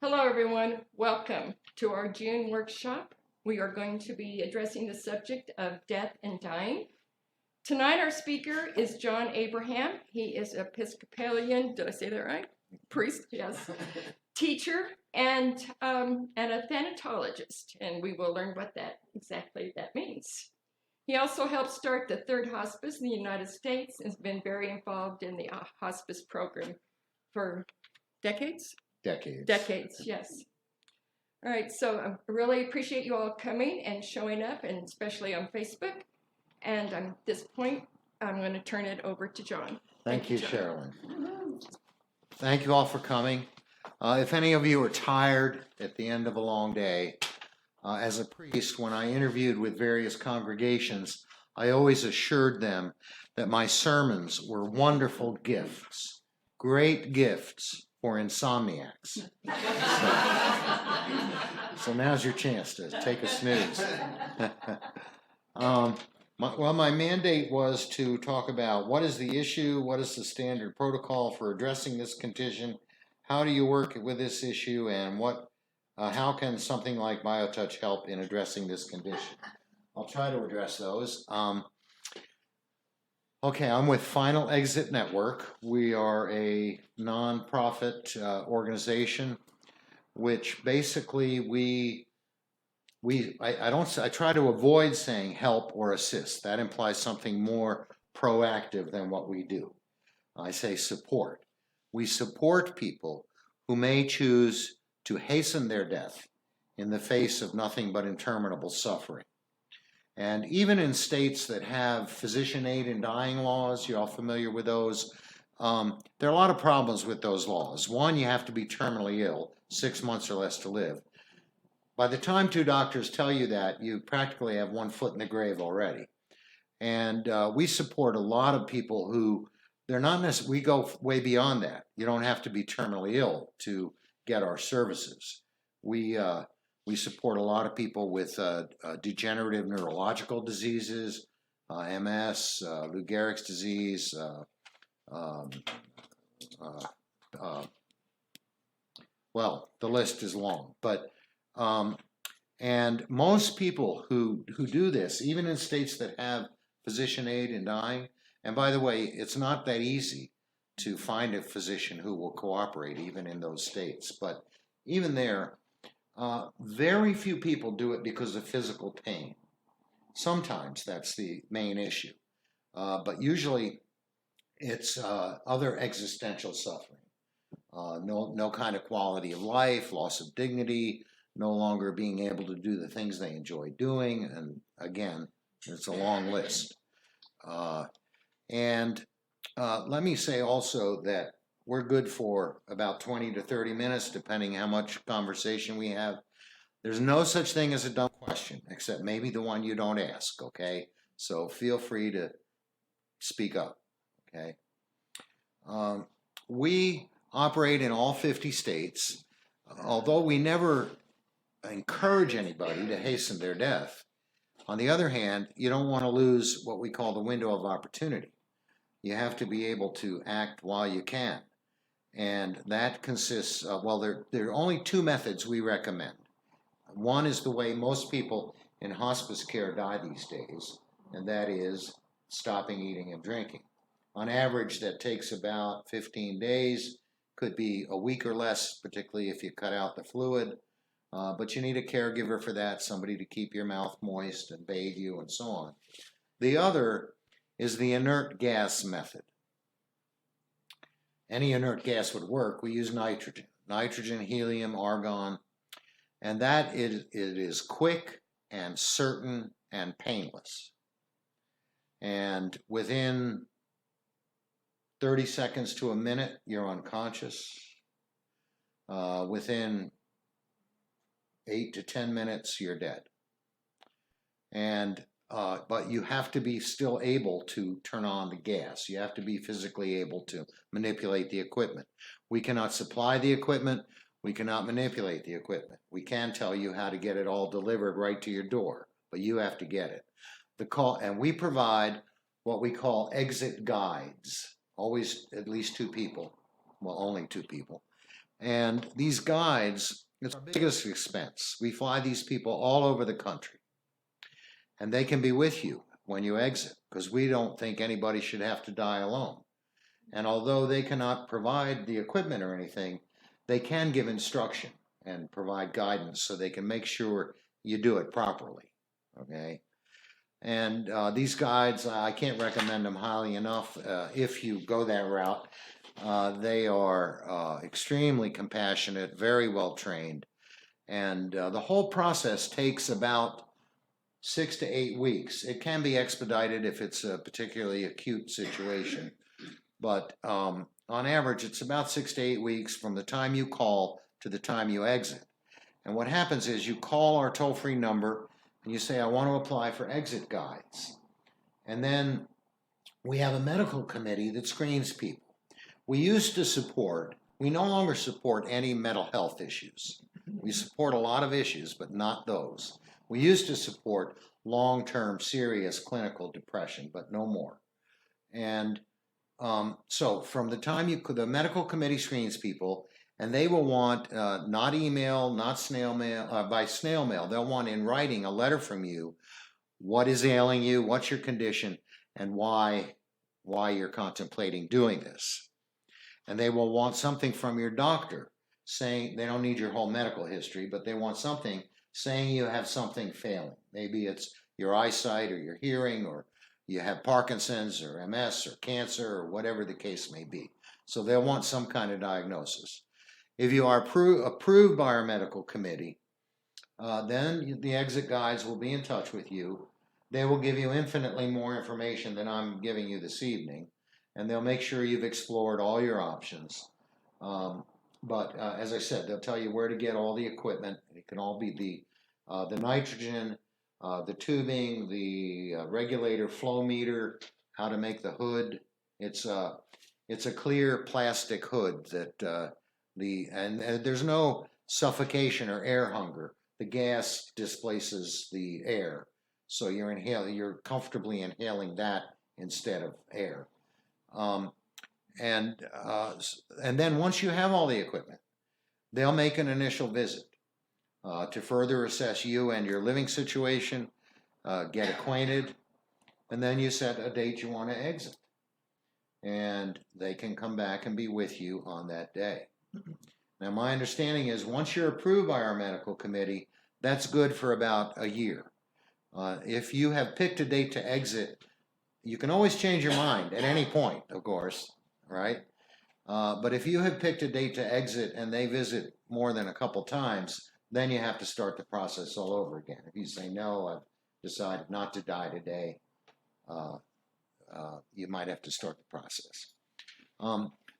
Hello, everyone. Welcome to our June workshop. We are going to be addressing the subject of death and dying. Tonight, our speaker is John Abraham. He is Episcopalian, did I say that right? Priest, yes. Teacher and a thanatologist, and we will learn what that exactly that means. He also helped start the third hospice in the United States and has been very involved in the hospice program for decades. Decades, yes. All right, so I really appreciate you all coming and showing up, and especially on Facebook. And at this point, I'm going to turn it over to John. Thank you, Sherilyn. Thank you all for coming. If any of you are tired at the end of a long day, as a priest, when I interviewed with various congregations, I always assured them that my sermons were wonderful gifts, great gifts for insomniacs. So now's your chance to take a snooze. My mandate was to talk about what is the issue, what is the standard protocol for addressing this condition, how do you work with this issue, and how can something like BioTouch help in addressing this condition? I'll try to address those. Okay, I'm with Final Exit Network. We are a nonprofit organization, which basically I try to avoid saying help or assist. That implies something more proactive than what we do. I say support. We support people who may choose to hasten their death in the face of nothing but interminable suffering. And even in states that have physician aid in dying laws, you're all familiar with those, there are a lot of problems with those laws. One, you have to be terminally ill, 6 months or less to live. By the time two doctors tell you that, you practically have one foot in the grave already. And we support a lot of people who, they're not necessarily, we go way beyond that. You don't have to be terminally ill to get our services. We support a lot of people with degenerative neurological diseases, MS, Lou Gehrig's disease, well, the list is long, but and most people who do this, even in states that have physician aid in dying, and by the way, it's not that easy to find a physician who will cooperate even in those states, but even there, very few people do it because of physical pain. Sometimes that's the main issue, but usually it's other existential suffering. No kind of quality of life, loss of dignity, no longer being able to do the things they enjoy doing, and again, it's a long list. Let me say also that we're good for about 20 to 30 minutes, depending how much conversation we have. There's no such thing as a dumb question, except maybe the one you don't ask, okay? So feel free to speak up, okay? We operate in all 50 states, although we never encourage anybody to hasten their death. On the other hand, you don't want to lose what we call the window of opportunity. You have to be able to act while you can. And that consists of, well, there are only two methods we recommend. One is the way most people in hospice care die these days, and that is stopping eating and drinking. On average, that takes about 15 days, could be a week or less, particularly if you cut out the fluid. But you need a caregiver for that, somebody to keep your mouth moist and bathe you and so on. The other is the inert gas method. Any inert gas would work. We use nitrogen, helium, argon, and that it is quick and certain and painless. And within 30 seconds to a minute, you're unconscious. Within 8 to 10 minutes, you're dead. And but you have to be still able to turn on the gas. You have to be physically able to manipulate the equipment. We cannot supply the equipment. We cannot manipulate the equipment. We can tell you how to get it all delivered right to your door, but you have to get it. And we provide what we call exit guides. Always at least two people, well, only two people. And these guides, it's our biggest expense. We fly these people all over the country, and they can be with you when you exit, because we don't think anybody should have to die alone. And although they cannot provide the equipment or anything, they can give instruction and provide guidance so they can make sure you do it properly. Okay? And these guides, I can't recommend them highly enough if you go that route. They are extremely compassionate, very well trained, and the whole process takes about 6 to 8 weeks. It can be expedited if it's a particularly acute situation, but on average, it's about 6 to 8 weeks from the time you call to the time you exit. And what happens is you call our toll-free number and you say, I want to apply for exit guides. And then we have a medical committee that screens people. We no longer support any mental health issues. We support a lot of issues, but not those. We used to support long-term serious clinical depression, but no more. And so from the time the medical committee screens people, and they will want not email, not snail mail, by snail mail, they'll want in writing a letter from you. What is ailing you? What's your condition? And why you're contemplating doing this? And they will want something from your doctor saying, they don't need your whole medical history, but they want something saying you have something failing. Maybe it's your eyesight or your hearing, or you have Parkinson's or MS or cancer or whatever the case may be. So they'll want some kind of diagnosis. If you are approved by our medical committee, then the exit guides will be in touch with you. They will give you infinitely more information than I'm giving you this evening, and they'll make sure you've explored all your options. But as I said, they'll tell you where to get all the equipment. It can all be the nitrogen, the tubing, the regulator flow meter, how to make the hood. It's a clear plastic hood that and there's no suffocation or air hunger. The gas displaces the air, so you're comfortably inhaling that instead of air. And then once you have all the equipment, they'll make an initial visit to further assess you and your living situation, get acquainted, and then you set a date you want to exit. And they can come back and be with you on that day. Now, my understanding is once you're approved by our medical committee, that's good for about a year. If you have picked a date to exit, you can always change your mind at any point, of course, right? But if you have picked a date to exit and they visit more than a couple times, then you have to start the process all over again. If you say, no, I've decided not to die today, you might have to start the process.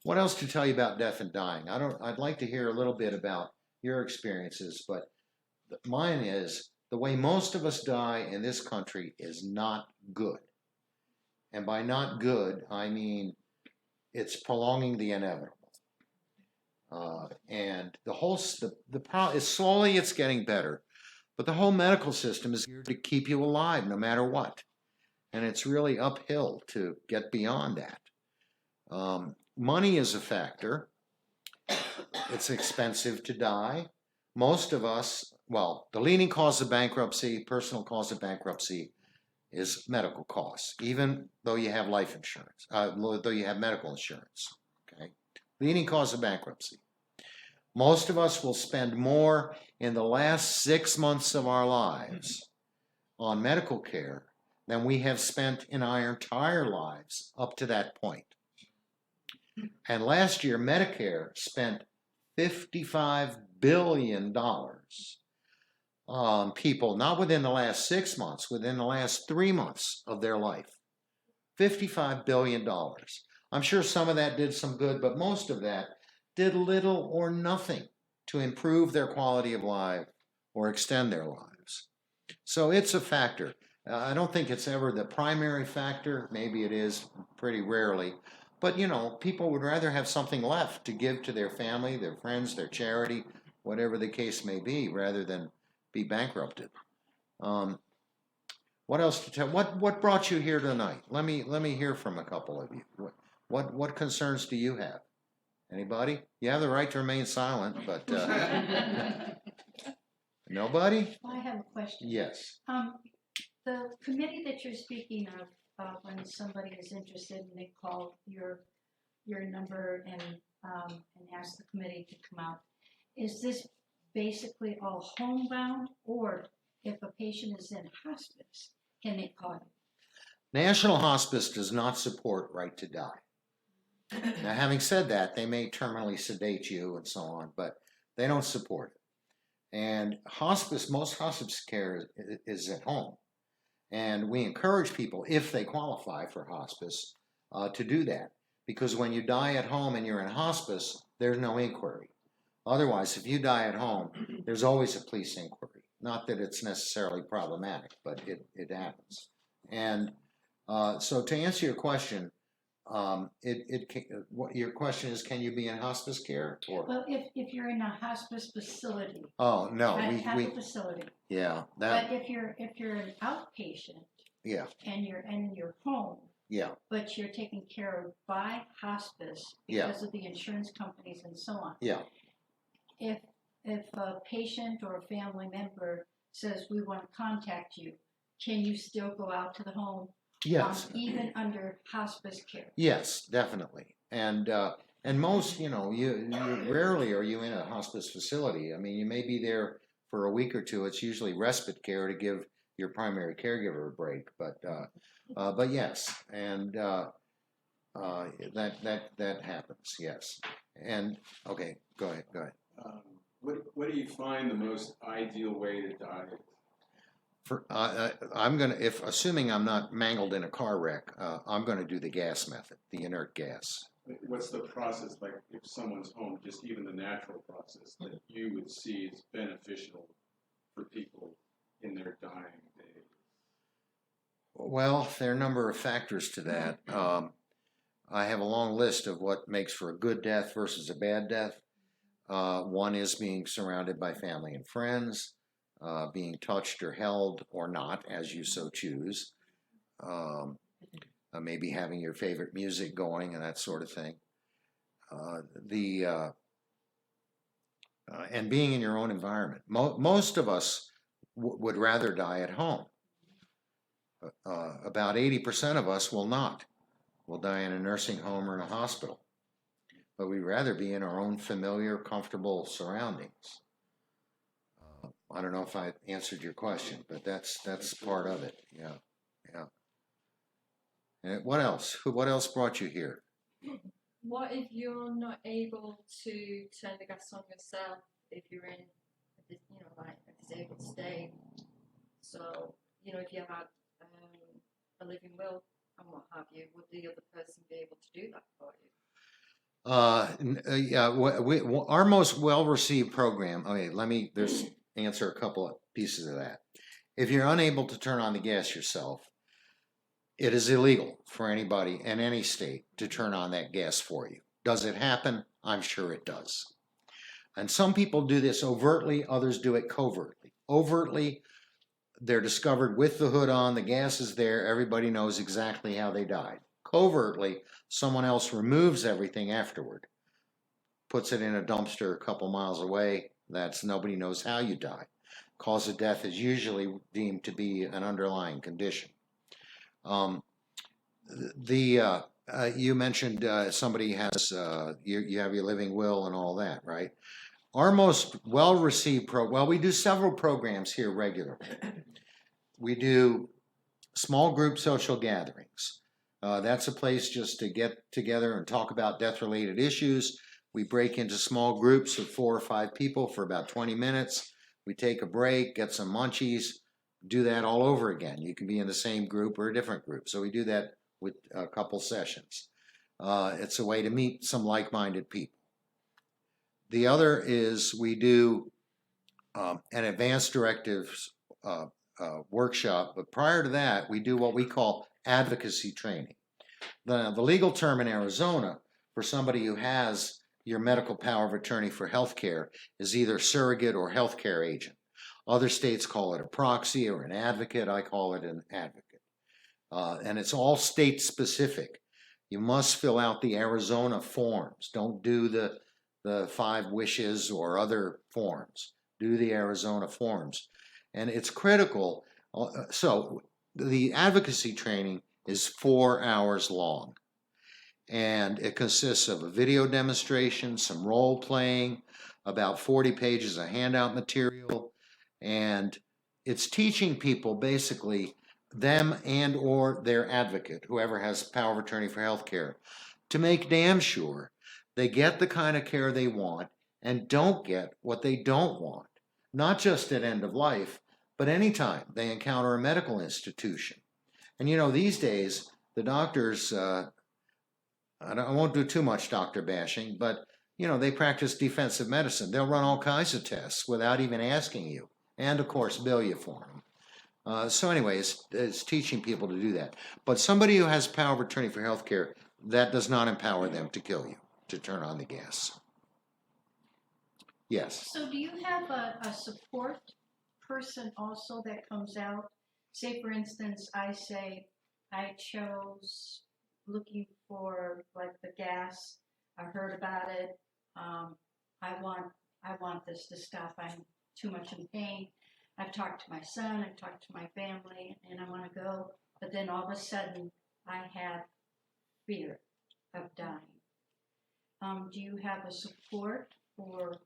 What else to tell you about death and dying? I'd like to hear a little bit about your experiences, but mine is the way most of us die in this country is not good. And by not good, I mean it's prolonging the inevitable. And slowly it's getting better, but the whole medical system is here to keep you alive no matter what. And it's really uphill to get beyond that. Money is a factor. It's expensive to die. Most of us, the leading cause of bankruptcy, personal cause of bankruptcy, is medical costs, even though you have life insurance, though you have medical insurance. Okay, leading cause of bankruptcy. Most of us will spend more in the last 6 months of our lives on medical care than we have spent in our entire lives up to that point. And last year, Medicare spent $55 billion on people, not within the last 6 months, within the last 3 months of their life. $55 billion. I'm sure some of that did some good, but most of that did little or nothing to improve their quality of life or extend their lives. So it's a factor. I don't think it's ever the primary factor. Maybe it is pretty rarely. But, people would rather have something left to give to their family, their friends, their charity, whatever the case may be, rather than be bankrupted. What else to tell? What brought you here tonight? Let me hear from a couple of you. What concerns do you have? Anybody? You have the right to remain silent, but nobody? I have a question. Yes. The committee that you're speaking of, when somebody is interested and they call your number and ask the committee to come out, is this basically all homebound, or if a patient is in hospice, can they call you? National Hospice does not support right to die. Now, having said that, they may terminally sedate you and so on, but they don't support it. And most hospice care is at home. And we encourage people, if they qualify for hospice, to do that. Because when you die at home and you're in hospice, there's no inquiry. Otherwise, if you die at home, there's always a police inquiry. Not that it's necessarily problematic, but it happens. And so to answer your question, what your question is, can you be in hospice care? Or? Well, if you're in a hospice facility. Oh, no, a facility. Yeah. But if you're an outpatient. Yeah. And you're in your home. Yeah. But you're taken care of by hospice because of the insurance companies and so on. Yeah. If a patient or a family member says, we want to contact you, can you still go out to the home? Yes. Even under hospice care? Yes, definitely. And most, you rarely are you in a hospice facility. I mean, you may be there for a week or two. It's usually respite care to give your primary caregiver a break. But yes, and that happens. Yes. And okay, go ahead. What do you find the most ideal way to die? I'm gonna, assuming I'm not mangled in a car wreck, I'm gonna do the gas method, the inert gas. What's the process like if someone's home, just even the natural process that you would see as beneficial for people in their dying days? Well, there are a number of factors to that. I have a long list of what makes for a good death versus a bad death. One is being surrounded by family and friends. Being touched or held or not, as you so choose. Maybe having your favorite music going and that sort of thing. And being in your own environment. Most of us would rather die at home. About 80% of us will not. We'll die in a nursing home or in a hospital. But we'd rather be in our own familiar, comfortable surroundings. I don't know if I answered your question, but that's part of it. Yeah. And what else? What else brought you here? What if you're not able to turn the gas on yourself if you're in, like a disabled state? So, if you had a living will and what have you, would the other person be able to do that for you? Yeah. Our most well-received program. Okay, let me answer a couple of pieces of that. If you're unable to turn on the gas yourself, it is illegal for anybody in any state to turn on that gas for you. Does it happen? I'm sure it does. And some people do this overtly, others do it covertly. Overtly, they're discovered with the hood on, the gas is there, everybody knows exactly how they died. Covertly, someone else removes everything afterward, puts it in a dumpster a couple miles away. Nobody knows how you die. Cause of death is usually deemed to be an underlying condition. You mentioned somebody has, you have your living will and all that, right? Our most well-received we do several programs here regularly. We do small group social gatherings. That's a place just to get together and talk about death-related issues. We break into small groups of 4 or 5 people for about 20 minutes. We take a break, get some munchies, do that all over again. You can be in the same group or a different group. So we do that with a couple sessions. It's a way to meet some like-minded people. The other is we do an advanced directives workshop, but prior to that, we do what we call advocacy training. The legal term in Arizona for somebody who has your medical power of attorney for health care is either surrogate or healthcare agent. Other states call it a proxy or an advocate. I call it an advocate. And it's all state specific. You must fill out the Arizona forms. Don't do the 5 wishes or other forms. Do the Arizona forms. And it's critical. So the advocacy training is 4 hours long. And it consists of a video demonstration, some role playing, about 40 pages of handout material, and it's teaching people basically them and or their advocate, whoever has power of attorney for healthcare, to make damn sure they get the kind of care they want and don't get what they don't want, not just at end of life, but anytime they encounter a medical institution. And you know, these days, the doctors, I won't do too much doctor bashing, but you know, they practice defensive medicine. They'll run all kinds of tests without even asking you, and of course, bill you for them. So anyways, it's teaching people to do that. But somebody who has power of attorney for healthcare, that does not empower them to kill you, to turn on the gas. Yes. So do you have a support person also that comes out? Say, for instance, I say, I chose looking for like the gas. I heard about it. I want this to stop. I'm too much in pain. I've talked to my son. I've talked to my family, and I want to go. But then all of a sudden, I have fear of dying. Do you have a support for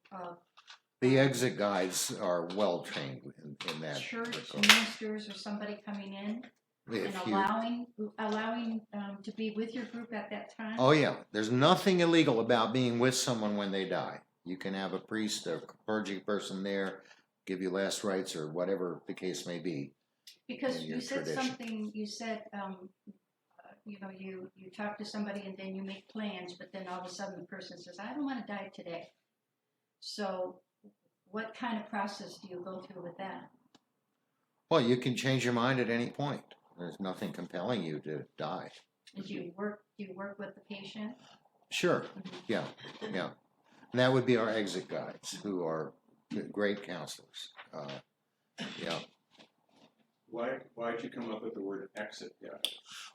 The exit guides are well trained in that. church regard. ministers or somebody coming in and If you, allowing to be with your group at that time? oh yeah, there's nothing illegal about being with someone when they die. You can have a priest, a clergy person there, give you last rites or whatever the case may be. Because in your you said tradition. something, you said, you know, you talk to somebody and then you make plans, but then all of a sudden the person says, I don't want to die today. So what kind of process do you go through with that? Well, you can change your mind at any point. There's nothing compelling you to die. Do you work with the patient? Sure, yeah. And that would be our exit guides, who are great counselors. Yeah. Why'd you come up with the word exit guide?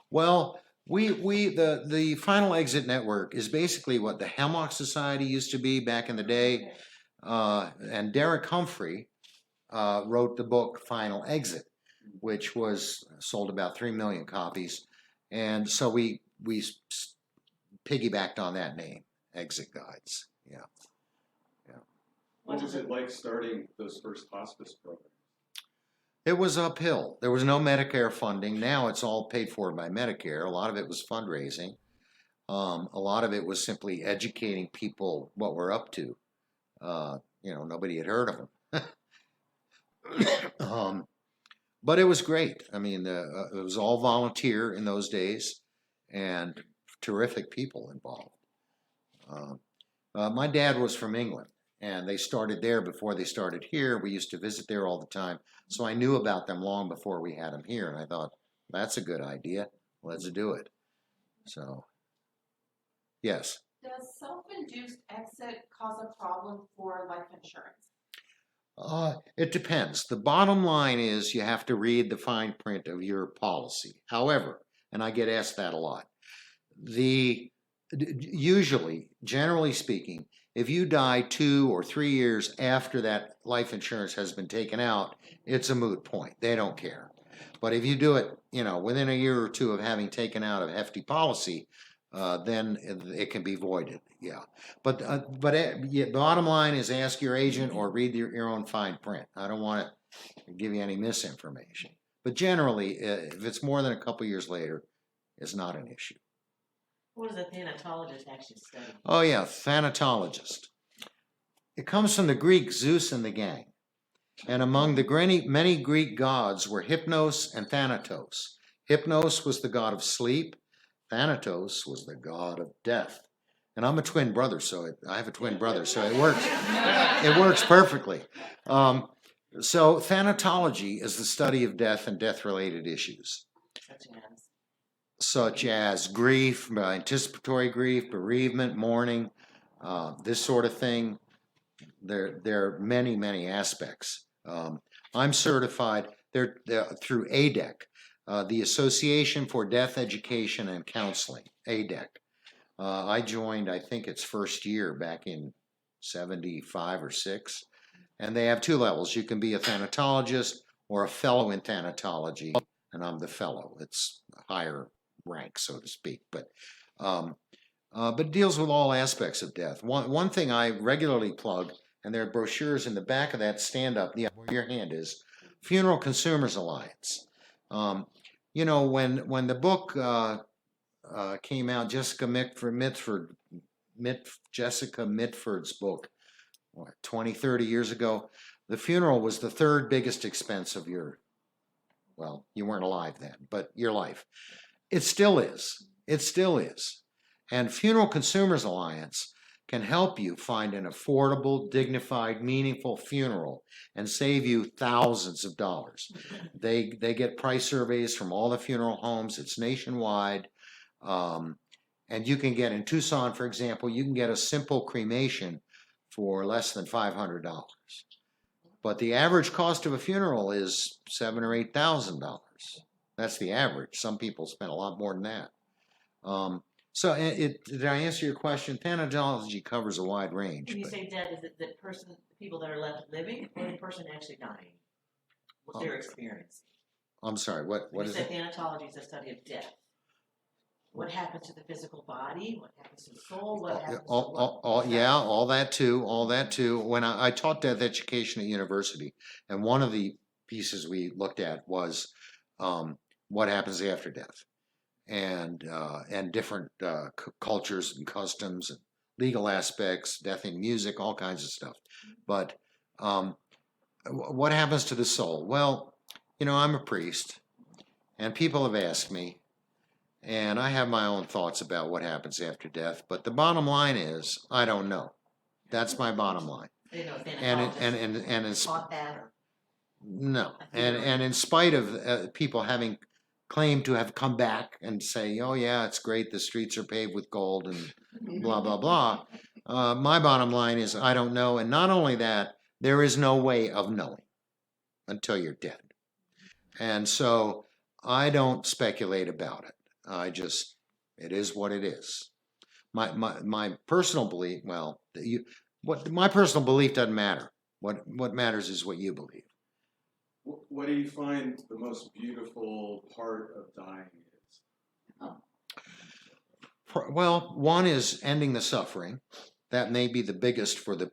Well, the Final Exit Network is basically what the Hemlock Society used to be back in the day. And Derek Humphrey wrote the book Final Exit, which was sold about 3 million copies. And so we piggybacked on that name, Exit Guides. Yeah. What was it like starting those first hospice programs? It was uphill. There was no Medicare funding. Now it's all paid for by Medicare. A lot of it was fundraising. A lot of it was simply educating people what we're up to. You know, nobody had heard of them. But it was great. I mean, it was all volunteer in those days, and terrific people involved. My dad was from England, and they started there before they started here. We used to visit there all the time, so I knew about them long before we had them here, and I thought, that's a good idea. Let's do it. So, yes. Does self-induced exit cause a problem for life insurance? It depends. The bottom line is you have to read the fine print of your policy. However, and I get asked that a lot, usually, generally speaking, if you die 2 or 3 years after that life insurance has been taken out, it's a moot point. They don't care. But if you do it, you know, within a year or two of having taken out a hefty policy, then it can be voided. Yeah, but the bottom line is ask your agent or read your own fine print. I don't want to give you any misinformation. But generally, if it's more than a couple years later, it's not an issue. What does a thanatologist actually study? Oh yeah, thanatologist. It comes from the Greek Zeus and the gang. And among the many Greek gods were Hypnos and Thanatos. Hypnos was the god of sleep. Thanatos was the god of death. And I'm a twin brother, so I have a twin brother, so it works. It works perfectly. So thanatology is the study of death and death-related issues, such as grief, anticipatory grief, bereavement, mourning, this sort of thing. There are many aspects. I'm certified through ADEC, the Association for Death Education and Counseling, ADEC. I joined, I think its first year back in 75 or 6. And they have 2 levels. You can be a thanatologist or a fellow in thanatology, and I'm the fellow. It's a higher rank, so to speak, but deals with all aspects of death. One thing I regularly plug, and there are brochures in the back of that stand-up, where your hand is, Funeral Consumers Alliance. You know, when the book came out, Jessica Mitford's book, 20, 30 years ago, the funeral was the 3rd biggest expense of well, you weren't alive then, but your life. It still is. It still is. And Funeral Consumers Alliance can help you find an affordable, dignified, meaningful funeral and save you thousands of dollars. They get price surveys from all the funeral homes. It's nationwide. And you can get, in Tucson, for example, you can get a simple cremation for less than $500. But the average cost of a funeral is $7,000 or $8,000. That's the average. Some people spend a lot more than that. So did I answer your question? Thanatology covers a wide range. When you but- say dead, is it the person, the people that are left living, or the person actually dying? What they're experiencing? I'm sorry, what When is you it? say thanatology is a study of death. What happens to the physical body? What happens to the soul? What happens to All that too. When I taught death education at university, and one of the pieces we looked at was what happens after death, and different cultures and customs and legal aspects, death in music, all kinds of stuff. But what happens to the soul? Well, you know, I'm a priest, and people have asked me, and I have my own thoughts about what happens after death, but the bottom line is, I don't know. That's my bottom line. You know, And it's, taught that, or no, and in spite of people having claimed to have come back and say, oh yeah, it's great, the streets are paved with gold and blah, blah, blah. My bottom line is, I don't know, and not only that, there is no way of knowing until you're dead. And so I don't speculate about it. It is what it is. My personal belief, well, my personal belief doesn't matter. What matters is what you believe. What do you find the most beautiful part of dying is? Well, one is ending the suffering. That may be the biggest for the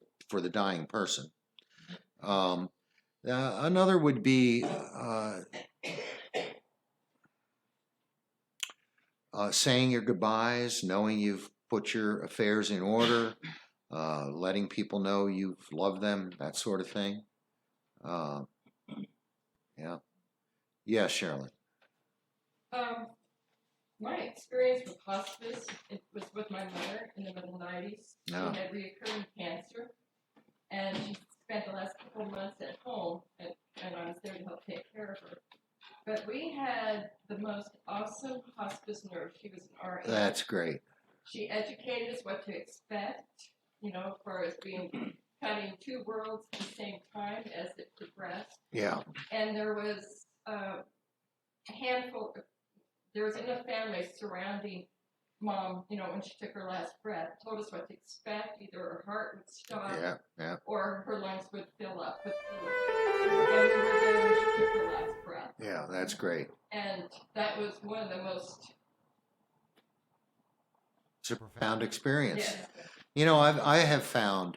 dying person. Another would be saying your goodbyes, knowing you've put your affairs in order, letting people know you've loved them, that sort of thing. Yeah. Yeah, Sherilyn. My experience with hospice, it was with my mother in the middle 90s. Oh. She had recurring cancer, and she spent the last couple of months at home, and I was there to help take care of her. But we had the most awesome hospice nurse. She was an RN. That's great. She educated us what to expect, you know, as far as being cutting 2 worlds at the same time as it progressed. Yeah. And there was a handful, there was enough families surrounding Mom, you know, when she took her last breath, told us what to expect. Either her heart would stop Yeah. or her lungs would fill up with fluid. And we were there when she took her last breath. Yeah, that's great. And that was one of the most, It's a profound experience. yes, You know, I have found,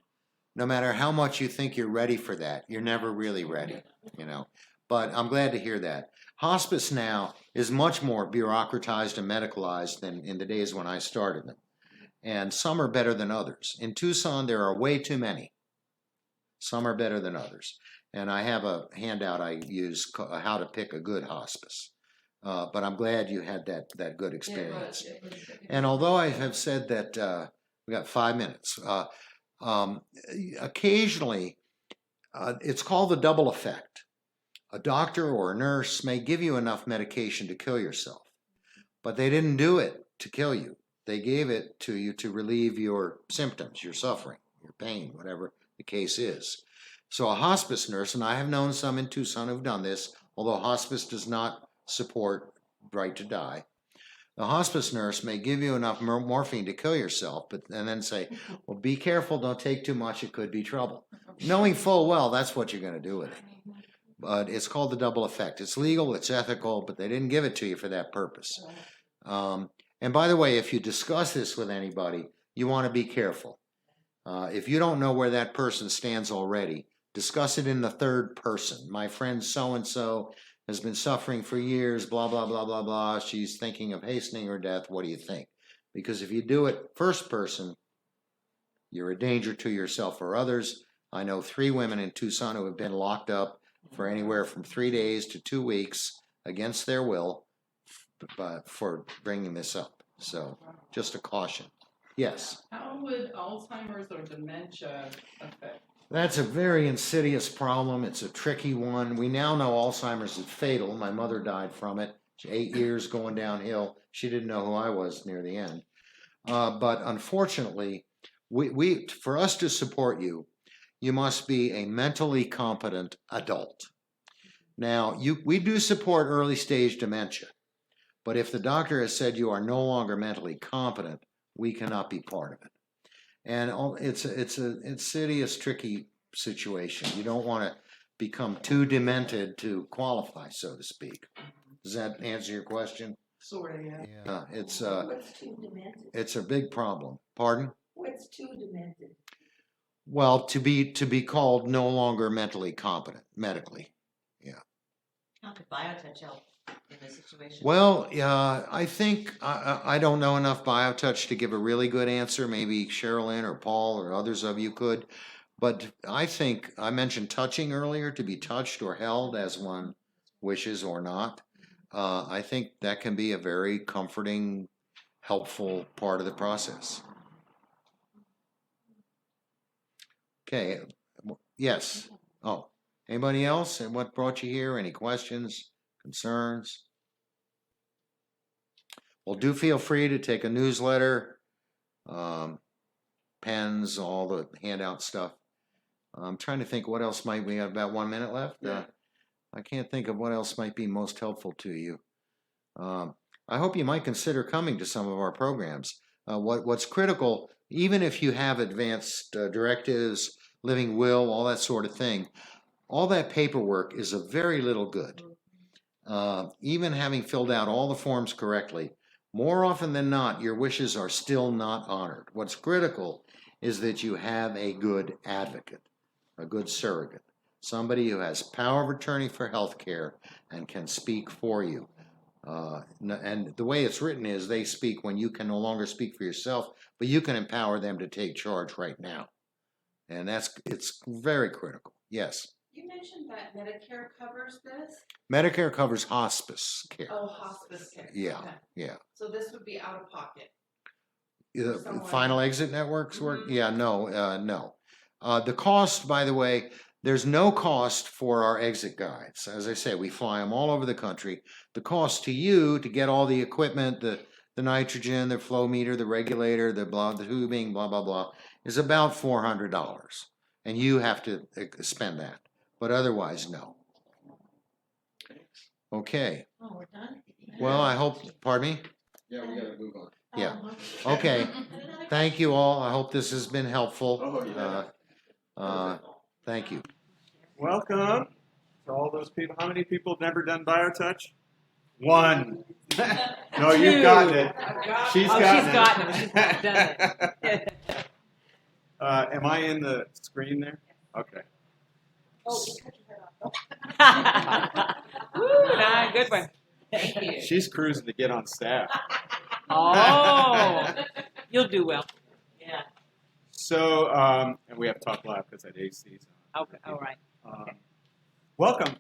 no matter how much you think you're ready for that, you're never really ready, you know. But I'm glad to hear that. Hospice now is much more bureaucratized and medicalized than in the days when I started them. And some are better than others. In Tucson, there are way too many. Some are better than others. And I have a handout I use, how to pick a good hospice. But I'm glad you had that good experience. it was. And although I have said that we got 5 minutes, occasionally it's called the double effect. A doctor or a nurse may give you enough medication to kill yourself, but they didn't do it to kill you. They gave it to you to relieve your symptoms, your suffering, your pain, whatever the case is. So a hospice nurse, and I have known some in Tucson who've done this, although hospice does not support right to die. The hospice nurse may give you enough morphine to kill yourself, and then say, well, be careful, don't take too much, it could be trouble. Knowing full well that's what you're going to do with it. But it's called the double effect. It's legal, it's ethical, but they didn't give it to you for that purpose. And by the way, if you discuss this with anybody, you want to be careful. If you don't know where that person stands already, discuss it in the third person. My friend so-and-so has been suffering for years, blah, blah, blah, blah, blah. She's thinking of hastening her death. What do you think? Because if you do it first person, you're a danger to yourself or others. I know 3 women in Tucson who have been locked up for anywhere from 3 days to 2 weeks against their will for bringing this up. So just a caution. Yes. How would Alzheimer's or dementia affect? That's a very insidious problem. It's a tricky one. We now know Alzheimer's is fatal. My mother died from it. 8 years going downhill. She didn't know who I was near the end. But unfortunately, for us to support you, you must be a mentally competent adult. Now, we do support early stage dementia, but if the doctor has said you are no longer mentally competent, we cannot be part of it. And it's an insidious, tricky situation. You don't want to become too demented to qualify, so to speak. Does that answer your question? Sort of, yeah. Yeah, What's too demented? it's a big problem. Pardon? What's too demented? Well, to be called no longer mentally competent, medically. How could BioTouch help in this situation? Well, I think I don't know enough BioTouch to give a really good answer. Maybe Sherilyn or Paul or others of you could. But I think I mentioned touching earlier, to be touched or held as one wishes or not. I think that can be a very comforting, helpful part of the process. Okay. Yes. Oh, anybody else? And what brought you here? Any questions, concerns? Well, do feel free to take a newsletter, pens, all the handout stuff. I'm trying to think what else might we have about 1 minute left. Yeah. I can't think of what else might be most helpful to you. I hope you might consider coming to some of our programs. What's critical, even if you have advanced directives, living will, all that sort of thing, all that paperwork is of very little good. Even having filled out all the forms correctly, more often than not, your wishes are still not honored. What's critical is that you have a good advocate, a good surrogate, somebody who has power of attorney for health care and can speak for you. And the way it's written is they speak when you can no longer speak for yourself, but you can empower them to take charge right now. And it's very critical. Yes. You mentioned that Medicare covers this? Medicare covers hospice care. Oh, hospice care. Yeah, Okay. yeah. So this would be out of pocket. The final exit networks work? Yeah, no. The cost, by the way, there's no cost for our exit guides. As I say, we fly them all over the country. The cost to you to get all the equipment, the nitrogen, the flow meter, the regulator, the tubing, blah, blah, blah, is about $400. And you have to spend that. But otherwise, no. Okay. Oh, we're done? Well, I hope, pardon me? Yeah, we gotta move on. Yeah. Okay. Thank you all. I hope this has been helpful. Oh, yeah. Thank you. Welcome to all those people. How many people have never done BioTouch? 1. No, you've gotten it. She's gotten it. She's done it. Am I in the screen there? Okay. Oh, you cut your head off. Woo, nah, good one. Thank you. She's cruising to get on staff. Oh, you'll do well. Yeah. So, and we have to talk loud because that AC's on. Okay, all right. Welcome.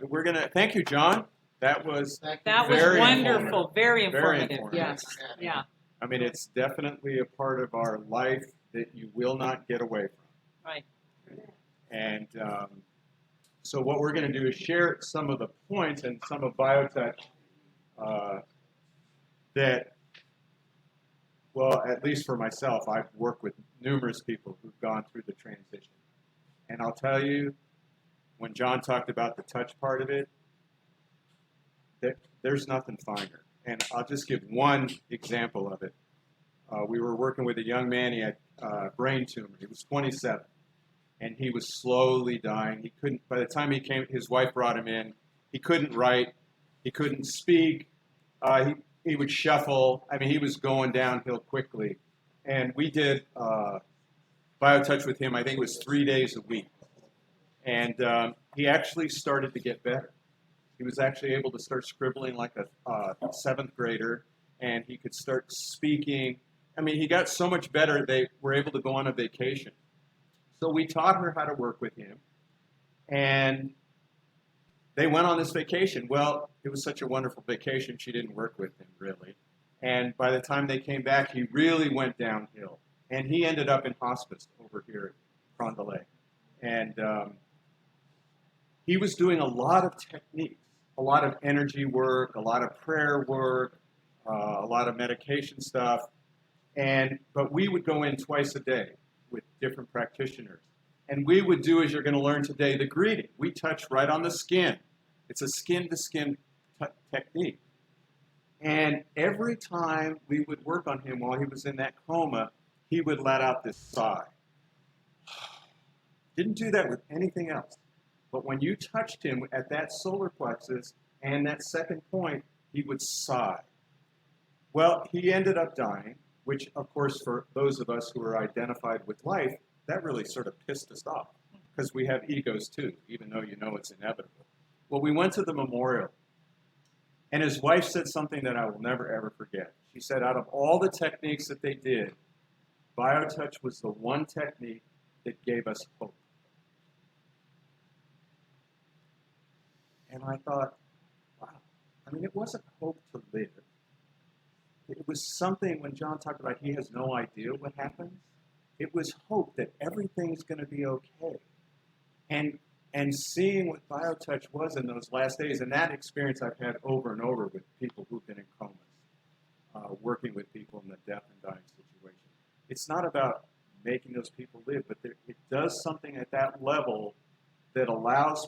Thank you, John. That was That was very wonderful, informative. very Very informative. informative. Yes, yeah, I mean, it's definitely a part of our life that you will not get away from. right. And so what we're going to do is share some of the points and some of BioTouch that, well, at least for myself, I've worked with numerous people who've gone through the transition. And I'll tell you, when John talked about the touch part of it, there's nothing finer. And I'll just give one example of it. We were working with a young man. He had brain tumor. He was 27, and he was slowly dying. He couldn't. By the time he came, his wife brought him in. He couldn't write. He couldn't speak. He would shuffle. I mean, he was going downhill quickly. And we did BioTouch with him. I think it was 3 days a week. And he actually started to get better. He was actually able to start scribbling like a seventh grader, and he could start speaking. I mean, he got so much better, they were able to go on a vacation. So we taught her how to work with him, and they went on this vacation. Well, it was such a wonderful vacation, she didn't work with him, really. And by the time they came back, he really went downhill. And he ended up in hospice over here at Fond du Lac. And he was doing a lot of techniques, a lot of energy work, a lot of prayer work, a lot of medication stuff. But we would go in twice a day with different practitioners. And we would do, as you're going to learn today, the greeting. We touch right on the skin. It's a skin-to-skin technique. And every time we would work on him while he was in that coma, he would let out this sigh. Didn't do that with anything else. But when you touched him at that solar plexus and that second point, he would sigh. Well, he ended up dying, which, of course, for those of us who are identified with life, that really sort of pissed us off because we have egos too, even though you know it's inevitable. Well, we went to the memorial, and his wife said something that I will never, ever forget. She said, out of all the techniques that they did, BioTouch was the one technique that gave us hope. And I thought, wow. I mean, it wasn't hope to live. It was something, when John talked about he has no idea what happens, it was hope that everything's going to be okay. And seeing what BioTouch was in those last days, and that experience I've had over and over with people who've been in comas, working with people in the death and dying situation. It's not about making those people live, but it does something at that level that allows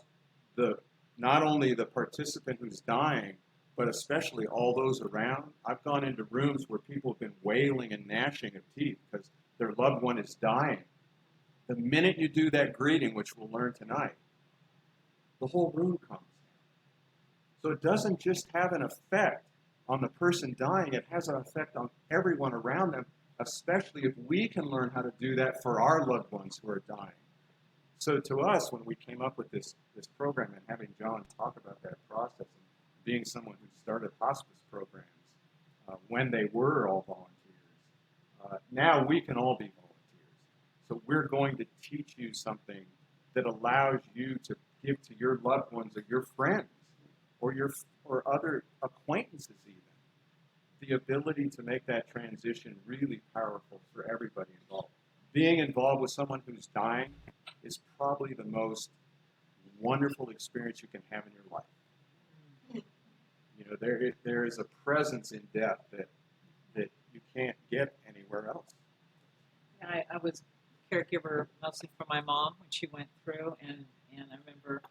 not only the participant who's dying, but especially all those around. I've gone into rooms where people have been wailing and gnashing of teeth because their loved one is dying. The minute you do that greeting, which we'll learn tonight, the whole room calms down. So it doesn't just have an effect on the person dying, it has an effect on everyone around them, especially if we can learn how to do that for our loved ones who are dying. So to us, when we came up with this program and having John talk about that process, and being someone who started hospice programs when they were all volunteers, now we can all be volunteers. So we're going to teach you something that allows you to give to your loved ones or your friends or other acquaintances even, the ability to make that transition really powerful for everybody involved. Being involved with someone who's dying is probably the most wonderful experience you can have in your life. You know, there is a presence in death that you can't get anywhere else. I was a caregiver mostly for my mom when she went through, and I remember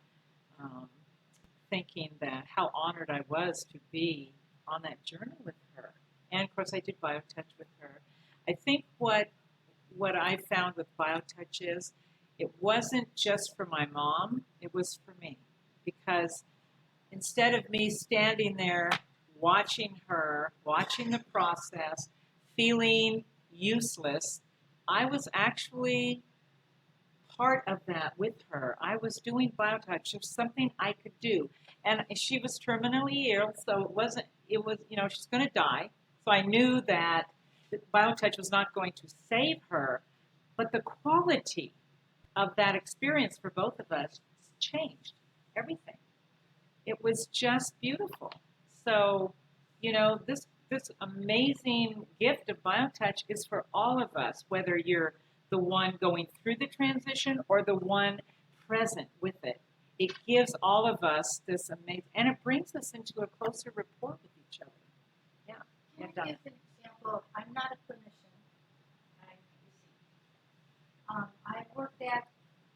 thinking that how honored I was to be on that journey with her. And of course, I did BioTouch with her. I think what I found with BioTouch is it wasn't just for my mom, it was for me. Because instead of me standing there watching her, watching the process, feeling useless, I was actually part of that with her. I was doing BioTouch. It was something I could do. And she was terminally ill, so she's going to die. So I knew that BioTouch was not going to save her, but the quality of that experience for both of us changed everything. It was just beautiful. So, this amazing gift of BioTouch is for all of us, whether you're the one going through the transition or the one present with it. It gives all of us this amazing, and it brings us into a closer rapport with each other. Yeah. Can I give an example? I'm not a clinician. I worked at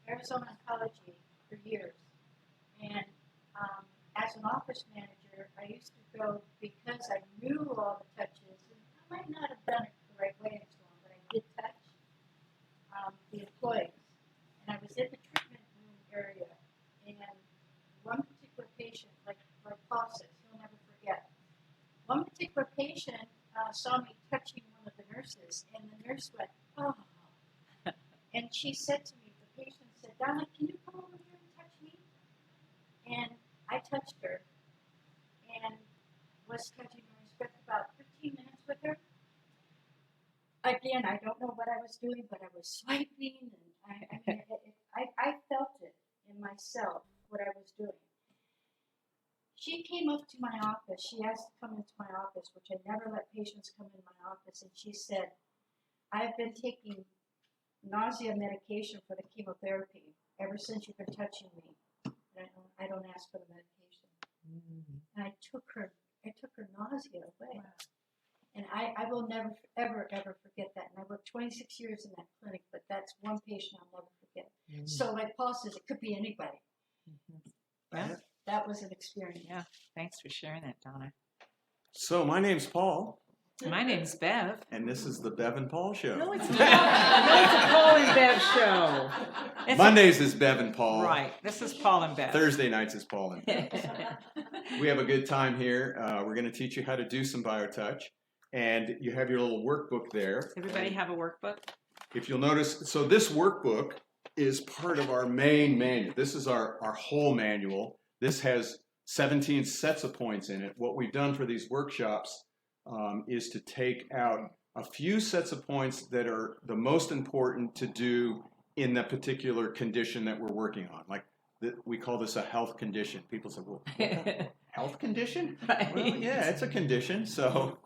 Arizona Oncology for years, and as an office manager, where I used to go because I knew all the touches, and I might not have done it the right way and so on, but I did touch the employees. And I was in the treatment room area, and one particular patient, like Paul says, he'll never forget. One particular patient saw me touching one of the nurses, and the nurse went, "Oh." And she said to me, the patient said, "Donna, can you come over here and touch me?" And I touched her and was touching her. I spent about 15 minutes with her. Again, I don't know what I was doing, but I was swiping, and I felt it in myself, what I was doing. She came up to my office. She asked to come into my office, which I never let patients come in my office, and she said, "I've been taking nausea medication for the chemotherapy ever since you've been touching me. And I don't ask for the medication." And I took her nausea away. And I will never, ever, ever forget that. And I worked 26 years in that clinic, but that's one patient I'll never forget. So like Paul says, it could be anybody. Yeah. That was an experience. Yeah. Thanks for sharing that, Donna. So my name's Paul, My name's Bev. and this is the Bev and Paul Show. No, it's not. No, it's a Paul and Bev show. It's Mondays is Bev and Paul. Right. This is Paul and Bev. Thursday nights is Paul and Bev. We have a good time here. We're going to teach you how to do some BioTouch. And you have your little workbook there. Everybody have a workbook? If you'll notice, so this workbook is part of our main manual. This is our whole manual. This has 17 sets of points in it. What we've done for these workshops is to take out a few sets of points that are the most important to do in the particular condition that we're working on. Like we call this a health condition. People say, well, health condition? Right. Well, yeah, it's a condition. So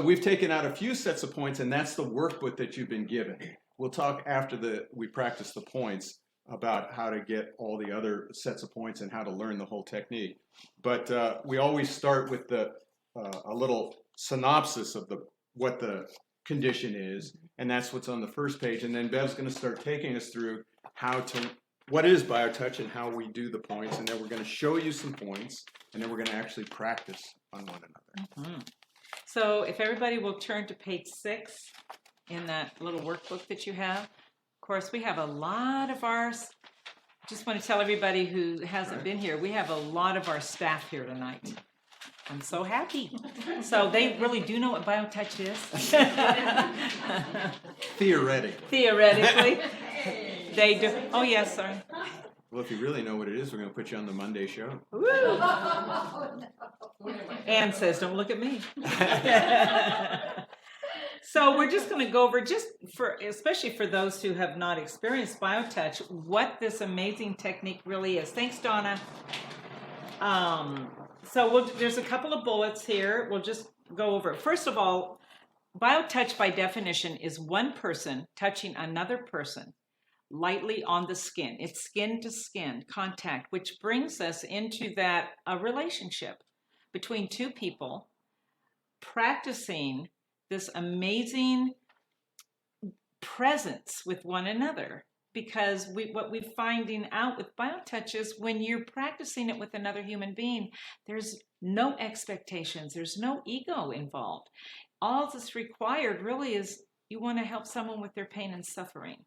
we've taken out a few sets of points, and that's the workbook that you've been given. We'll talk after we practice the points about how to get all the other sets of points and how to learn the whole technique. But we always start with a little synopsis of what the condition is, and that's what's on the first page. And then Bev's going to start taking us through what is BioTouch and how we do the points, and then we're going to show you some points, and then we're going to actually practice on one another. Mm-hmm. So if everybody will turn to page 6 in that little workbook that you have. Of course, we have a lot of ours. Just want to tell everybody who hasn't been here, we have a lot of our staff here tonight. I'm so happy. So they really do know what BioTouch is. Theoretically. They do. Oh, yes, sorry. Well, if you really know what it is, we're going to put you on the Monday show. Woo. Ann says, don't look at me. So we're just going to go over, especially for those who have not experienced BioTouch, what this amazing technique really is. Thanks, Donna. There's a couple of bullets here. We'll just go over it. First of all, BioTouch by definition is one person touching another person lightly on the skin. It's skin to skin contact, which brings us into a relationship between two people practicing this amazing presence with one another. Because what we're finding out with BioTouch is when you're practicing it with another human being, there's no expectations, there's no ego involved. All that's required really is you want to help someone with their pain and suffering.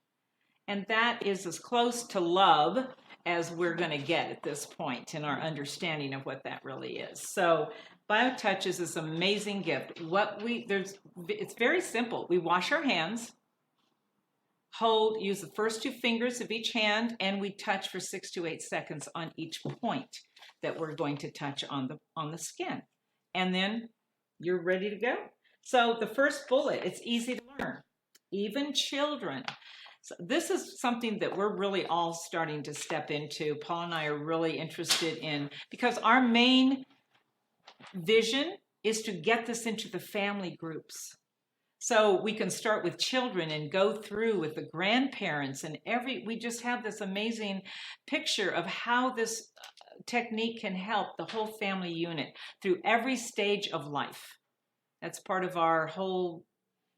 And that is as close to love as we're going to get at this point in our understanding of what that really is. So BioTouch is this amazing gift. It's very simple. We wash our hands, use the first two fingers of each hand, and we touch for 6 to 8 seconds on each point that we're going to touch on the skin. And then you're ready to go. So the first bullet, it's easy to learn, even children. So this is something that we're really all starting to step into. Paul and I are really interested in, because our main vision is to get this into the family groups. So we can start with children and go through with the grandparents and we just have this amazing picture of how this technique can help the whole family unit through every stage of life. That's part of our whole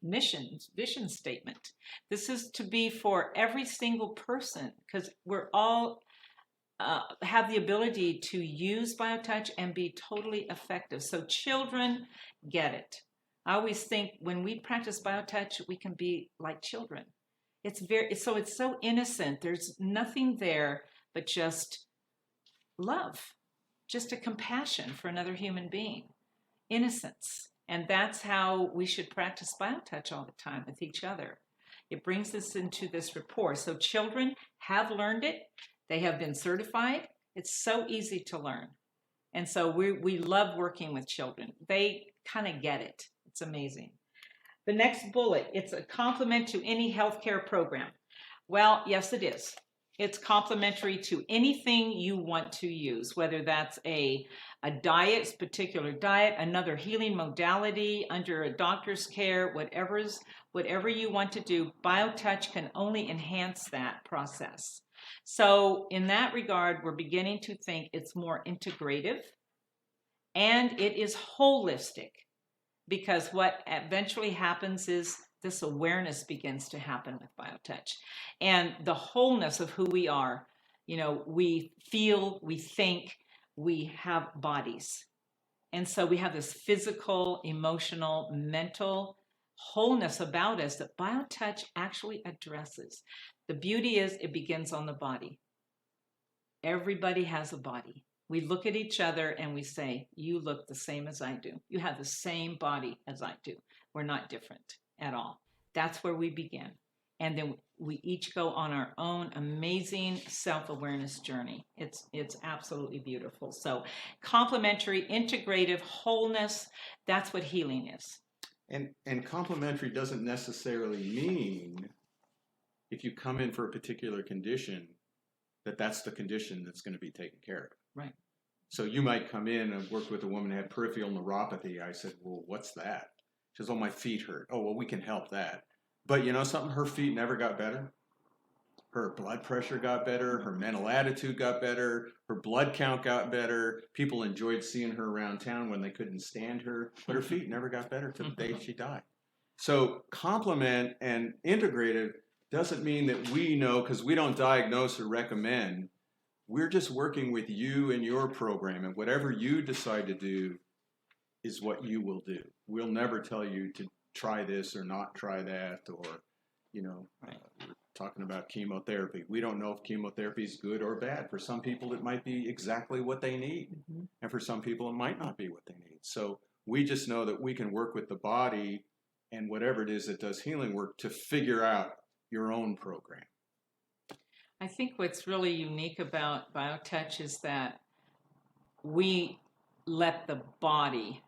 vision statement. This is to be for every single person, because we're all have the ability to use BioTouch and be totally effective. So children get it. I always think when we practice BioTouch, we can be like children. It's so innocent. There's nothing there but just love, just a compassion for another human being, innocence. And that's how we should practice BioTouch all the time with each other. It brings us into this rapport. So children have learned it. They have been certified. It's so easy to learn. And so we love working with children. They kind of get it. It's amazing. The next bullet, it's a complement to any healthcare program. Well, yes, it is. It's complementary to anything you want to use, whether that's a diet, particular diet, another healing modality under a doctor's care, whatever you want to do. BioTouch can only enhance that process. So in that regard, we're beginning to think it's more integrative and it is holistic, because what eventually happens is this awareness begins to happen with BioTouch and the wholeness of who we are. You know, we feel, we think, we have bodies. And so we have this physical, emotional, mental wholeness about us that BioTouch actually addresses. The beauty is it begins on the body. Everybody has a body. We look at each other and we say, you look the same as I do. You have the same body as I do. We're not different at all. That's where we begin. And then we each go on our own amazing self-awareness journey. It's absolutely beautiful. So complementary, integrative, wholeness, that's what healing is. And complementary doesn't necessarily mean if you come in for a particular condition, that's the condition that's going to be taken care of. Right. So you might come in and work with a woman who had peripheral neuropathy. I said, well, what's that? She says, oh, my feet hurt. Oh, well, we can help that. But you know something? Her feet never got better. Her blood pressure got better. Her mental attitude got better. Her blood count got better. People enjoyed seeing her around town when they couldn't stand her. But her feet never got better till the day she died. So complement and integrative doesn't mean that we know, because we don't diagnose or recommend. We're just working with you and your program, and whatever you decide to do is what you will do. We'll never tell you to try this or not try that, or, you know, we're talking about chemotherapy. We don't know if chemotherapy is good or bad. For some people, it might be exactly what they need, and for some people, it might not be what they need. So we just know that we can work with the body and whatever it is that does healing work to figure out your own program. I think what's really unique about BioTouch is that we let the body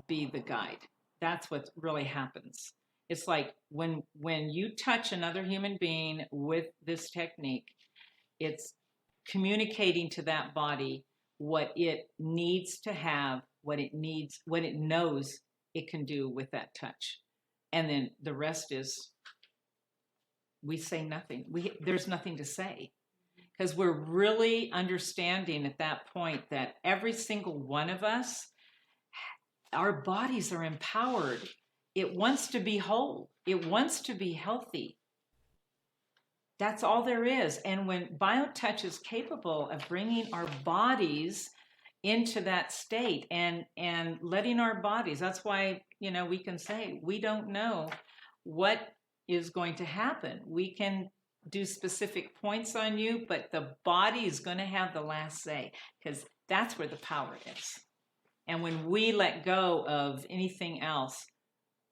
be the guide. That's what really happens. It's like when you touch another human being with this technique, it's communicating to that body what it needs to have, what it needs, what it knows it can do with that touch. And then the rest is, we say nothing. There's nothing to say, because we're really understanding at that point that every single one of us, our bodies are empowered. It wants to be whole. It wants to be healthy. That's all there is. And when BioTouch is capable of bringing our bodies into that state and letting our bodies, that's why, you know, we can say we don't know what is going to happen. We can do specific points on you, but the body is going to have the last say, because that's where the power is. And when we let go of anything else,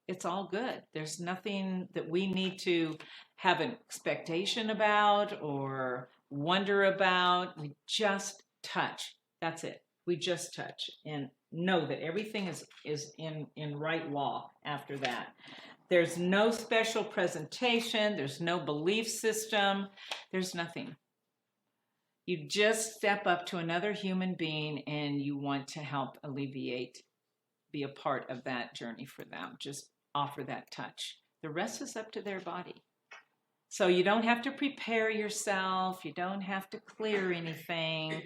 it's all good. There's nothing that we need to have an expectation about or wonder about. We just touch. That's it. We just touch and know that everything is in right law after that. There's no special presentation. There's no belief system. There's nothing. You just step up to another human being and you want to help alleviate, be a part of that journey for them. Just offer that touch. The rest is up to their body. So you don't have to prepare yourself. You don't have to clear anything.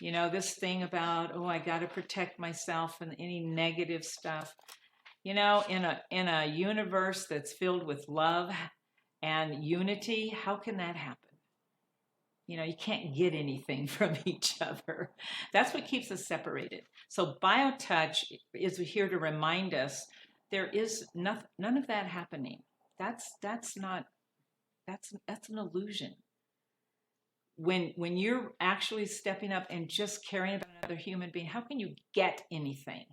You know, this thing about, oh, I got to protect myself and any negative stuff. You know, in a universe that's filled with love and unity, how can that happen? You can't get anything from each other. That's what keeps us separated. So BioTouch is here to remind us there is none of that happening. That's an illusion. When you're actually stepping up and just caring about another human being, how can you get anything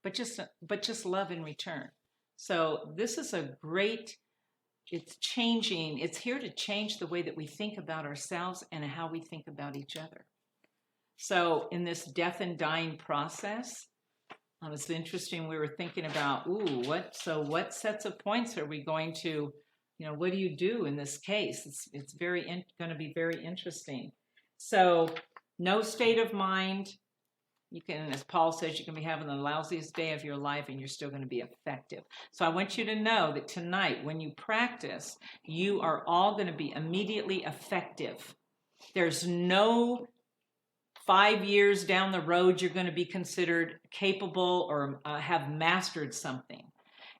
but just love in return? So this is it's changing. It's here to change the way that we think about ourselves and how we think about each other. So in this death and dying process, it was interesting. We were thinking about, what sets of points are we going to, what do you do in this case? It's going to be very interesting. So no state of mind. You can, as Paul says, you can be having the lousiest day of your life and you're still going to be effective. So I want you to know that tonight, when you practice, you are all going to be immediately effective. There's no 5 years down the road you're going to be considered capable or have mastered something.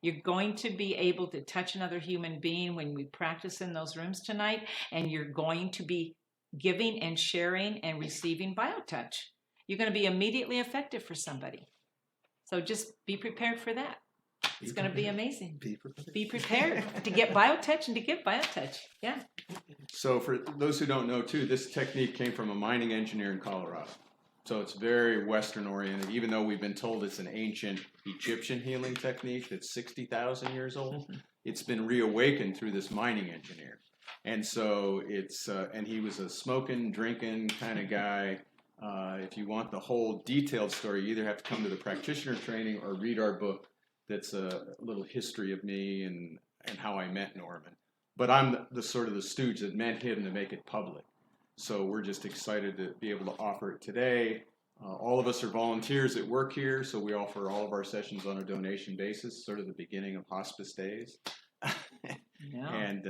You're going to be able to touch another human being when we practice in those rooms tonight, and you're going to be giving and sharing and receiving BioTouch. You're going to be immediately effective for somebody. So just be prepared for that. It's going to be amazing. Be prepared to get BioTouch and to give BioTouch. Yeah. So for those who don't know too, this technique came from a mining engineer in Colorado. So it's very Western oriented, even though we've been told it's an ancient Egyptian healing technique that's 60,000 years old. It's been reawakened through this mining engineer. And so and he was a smoking, drinking kind of guy. If you want the whole detailed story, you either have to come to the practitioner training or read our book. That's a little history of me and how I met Norman. But I'm the sort of the stooge that met him to make it public. So we're just excited to be able to offer it today. All of us are volunteers that work here, so we offer all of our sessions on a donation basis, sort of the beginning of hospice days. Yeah. And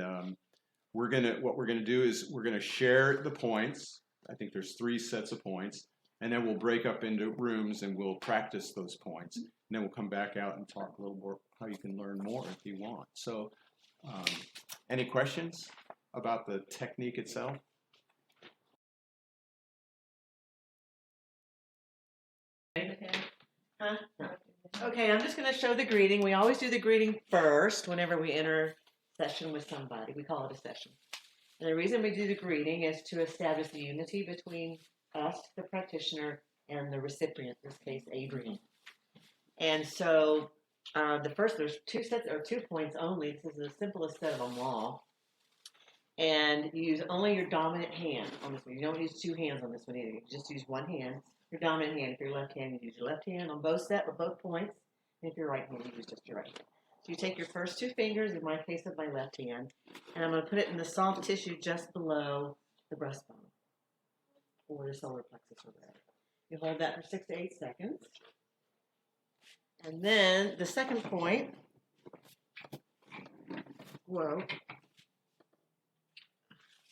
what we're gonna do is we're gonna share the points. I think there's 3 sets of points, and then we'll break up into rooms and we'll practice those points. And then we'll come back out and talk a little more how you can learn more if you want. So, any questions about the technique itself? Huh? No. Okay, I'm just going to show the greeting. We always do the greeting first whenever we enter a session with somebody. We call it a session. And the reason we do the greeting is to establish the unity between us, the practitioner, and the recipient, in this case, Adrian. And so there's 2 points only. This is the simplest set of them all. And you use only your dominant hand on this one. You don't use 2 hands on this one either. You just use 1 hand, your dominant hand. If you're left hand, you use your left hand on both points. And if you're right hand, you use just your right hand. So you take your first 2 fingers, in my case of my left hand, and I'm going to put it in the soft tissue just below the breastbone or the solar plexus or whatever. You hold that for 6 to 8 seconds. And then the second point,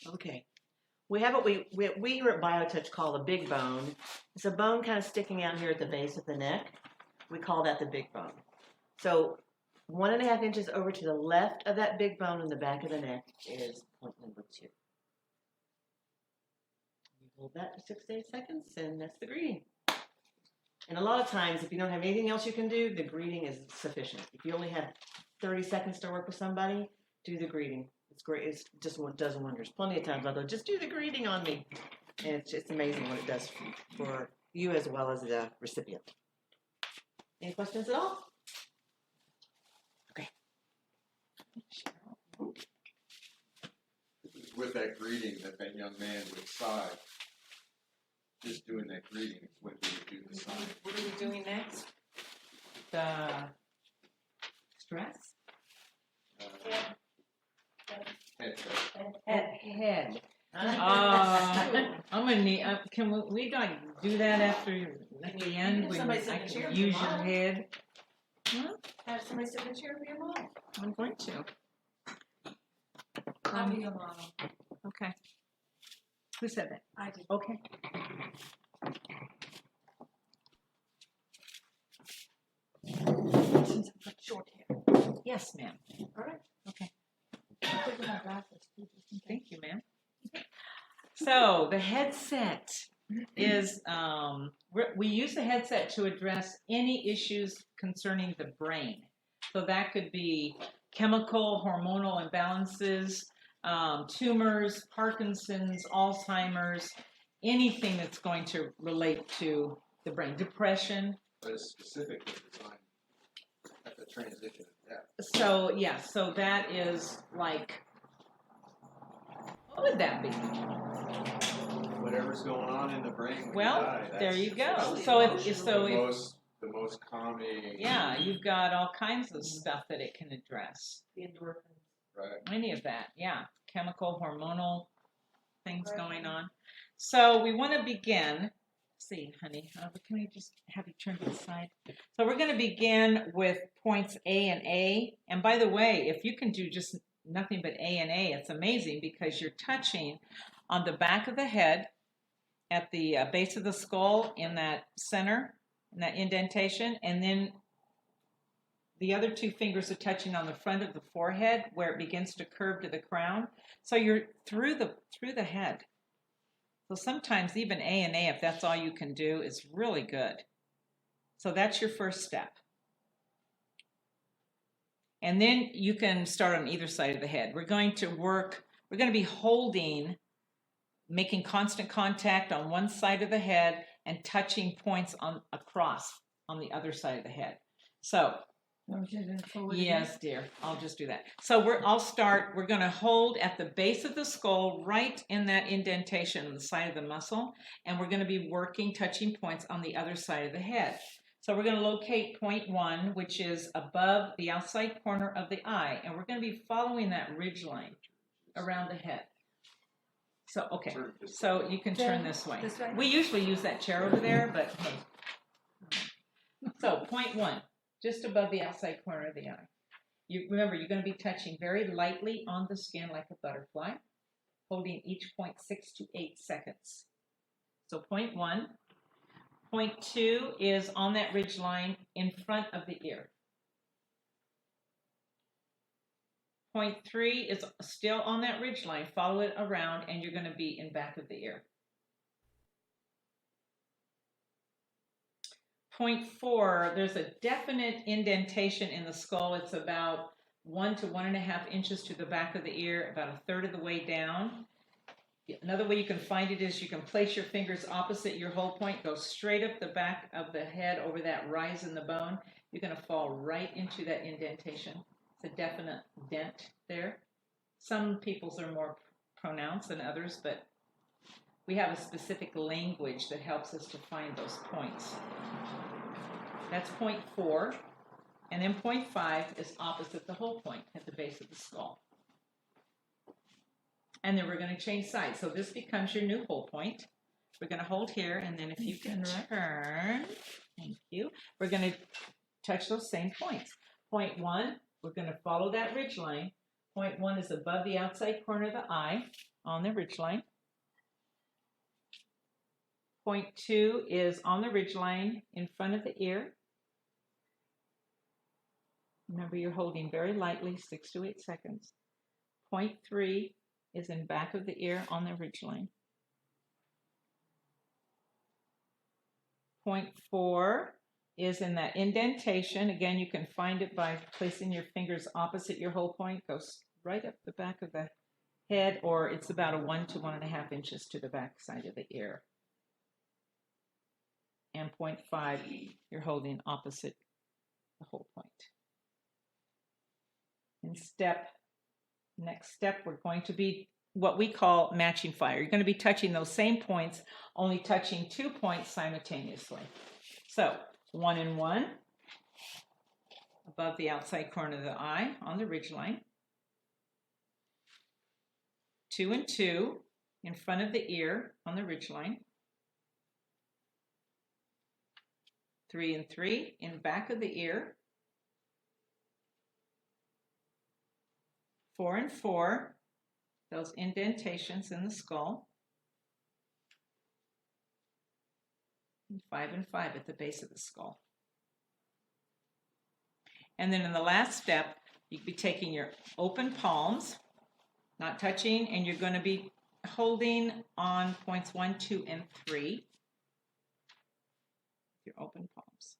okay. We have what we here at BioTouch call the big bone. It's a bone kind of sticking out here at the base of the neck. We call that the big bone. So 1.5 inches over to the left of that big bone in the back of the neck is point number 2. You hold that for 6 to 8 seconds, and that's the greeting. And a lot of times, if you don't have anything else you can do, the greeting is sufficient. If you only have 30 seconds to work with somebody, do the greeting. It's great. It just does wonders. Plenty of times I'll go, just do the greeting on me. And it's just amazing what it does for you as well as the recipient. Any questions at all? Okay. With that greeting that young man would sigh, just doing that greeting is what we would do the sign. What are we doing next? The stress? Head. Uh-huh. I'm gonna need. Can we like do that after at the end? When Somebody I sit in the can chair use for your mom. head. Huh? Have somebody sit in the chair for your mom. I'm going to. I'll be your mom. Okay. Who said that? I did. Okay. Since I've got short hair. Yes, ma'am. All right. Okay. I'll put my glasses too, just in case. Thank you, ma'am. So the headset is, we use the headset to address any issues concerning the brain. So that could be chemical, hormonal imbalances, tumors, Parkinson's, Alzheimer's, anything that's going to relate to the brain, depression. But it's specifically designed at the transition of death. So yeah, so that is like, what would that be? Whatever's going on in the brain when Well, you die. there that's you go. essentially So if emotional. so the if the most calming. yeah, you've got all kinds of stuff that it can address. The endorphins. Right. Any of that, yeah, chemical, hormonal things going on. So we want to begin. Let's see, honey, can we just have you turn to the side? So we're going to begin with points A and A. And by the way, if you can do just nothing but A and A, it's amazing because you're touching on the back of the head, at the base of the skull, in that center, in that indentation, and then the other two fingers are touching on the front of the forehead where it begins to curve to the crown. So you're through the head. So sometimes even A and A, if that's all you can do, is really good. So that's your first step. And then you can start on either side of the head. We're going to be holding, making constant contact on one side of the head and touching points across on the other side of the head. So, yes, dear, I'll just do that. So we're going to hold at the base of the skull, right in that indentation on the side of the muscle, and we're going to be working, touching points on the other side of the head. So we're going to locate point 1, which is above the outside corner of the eye, and we're going to be following that ridge line around the head. So, okay, so you can turn this way. We usually use that chair over there, but hey. So, point 1, just above the outside corner of the eye. Remember, you're going to be touching very lightly on the skin like a butterfly, holding each point 6 to 8 seconds. So, point 1. Point 2 is on that ridge line in front of the ear. Point 3 is still on that ridge line. Follow it around, and you're going to be in back of the ear. Point 4, there's a definite indentation in the skull. It's about 1 to 1.5 inches to the back of the ear, about a third of the way down. Another way you can find it is you can place your fingers opposite your hole point, go straight up the back of the head over that rise in the bone. You're going to fall right into that indentation. It's a definite dent there. Some people's are more pronounced than others, but we have a specific language that helps us to find those points. That's point 4. And then point 5 is opposite the hole point at the base of the skull. And then we're going to change sides. So this becomes your new hole point. We're going to hold here, and then if you can turn, thank you, we're going to touch those same points. Point 1, we're going to follow that ridge line. Point 1 is above the outside corner of the eye on the ridge line. Point 2 is on the ridge line in front of the ear. Remember, you're holding very lightly, 6 to 8 seconds. Point 3 is in back of the ear on the ridge line. Point 4 is in that indentation. Again, you can find it by placing your fingers opposite your hole point. Goes right up the back of the head, or it's about a 1 to 1.5 inches to the back side of the ear. And point 5, you're holding opposite the hole point. And next step, we're going to be what we call matching fire. You're going to be touching those same points, only touching 2 points simultaneously. So 1 and 1, above the outside corner of the eye on the ridge line. 2 and 2, in front of the ear on the ridge line. 3 and 3, in back of the ear. 4 and 4, those indentations in the skull. And 5 and 5 at the base of the skull. And then in the last step, you'd be taking your open palms, not touching, and you're going to be holding on points 1, 2, and 3. Your open palms.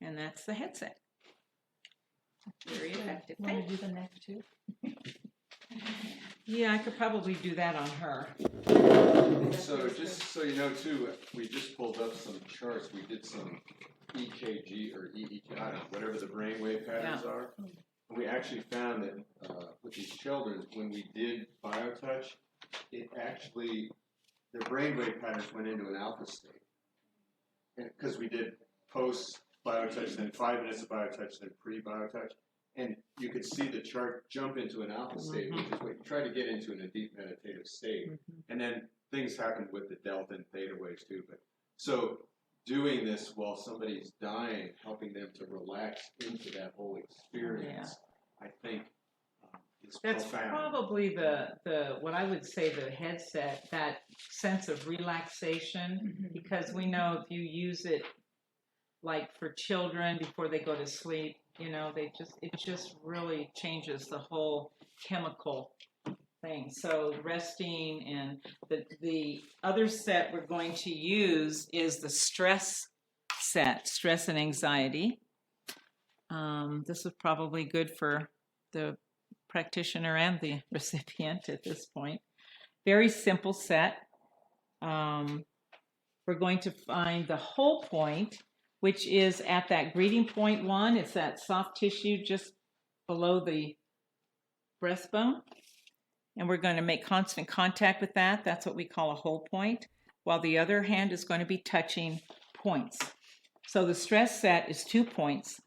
And that's the headset. Very effective. Want to do the neck too? Yeah, I could probably do that on her. So just so you know too, we just pulled up some charts, we did some EKG or EEG, I don't know, whatever the brainwave patterns are. And we actually found that with these children, when we did BioTouch, it actually, their brainwave patterns went into an alpha state. And because we did post BioTouch, then 5 minutes of BioTouch, then pre-BioTouch. And you could see the chart jump into an alpha state, which is what you try to get into in a deep meditative state. And then things happen with the delta and theta waves too. But so doing this while somebody's dying, helping them to relax into that whole experience, I think is That's profound. probably the what I would say the headset, that sense of relaxation, because we know if you use it like for children before they go to sleep, you know, it just really changes the whole chemical thing. So resting, and the other set we're going to use is the stress set, stress and anxiety. This is probably good for the practitioner and the recipient at this point. Very simple set. We're going to find the whole point, which is at that greeting point 1. It's that soft tissue just below the breastbone. And we're going to make constant contact with that. That's what we call a whole point, while the other hand is going to be touching points. So the stress set is 2 points.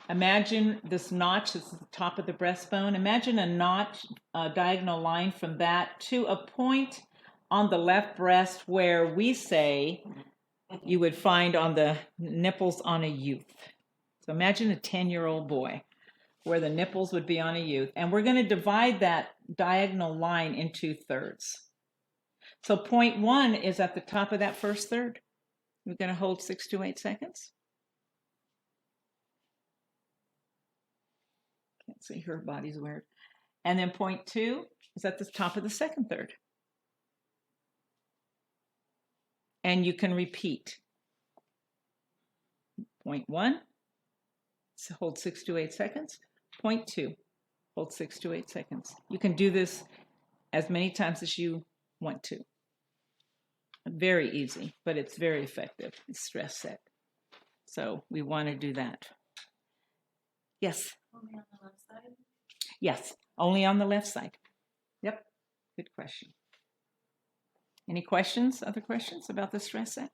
Imagine this notch is at the top of the breastbone. Imagine a notch, a diagonal line from that to a point on the left breast where we say you would find on the nipples on a youth. So imagine a 10-year-old boy where the nipples would be on a youth. And we're going to divide that diagonal line into thirds. So point 1 is at the top of that first third. We're going to hold 6 to 8 seconds. Can't see, her body's weird. And then point 2 is at the top of the second third. And you can repeat. Point 1, so hold 6 to 8 seconds. Point 2, hold 6 to 8 seconds. You can do this as many times as you want to. Very easy, but it's very effective. It's stress set. So we want to do that. Yes? Only on the left side? Yes, only on the left side. Yep, good question. Any questions, other questions about the stress set?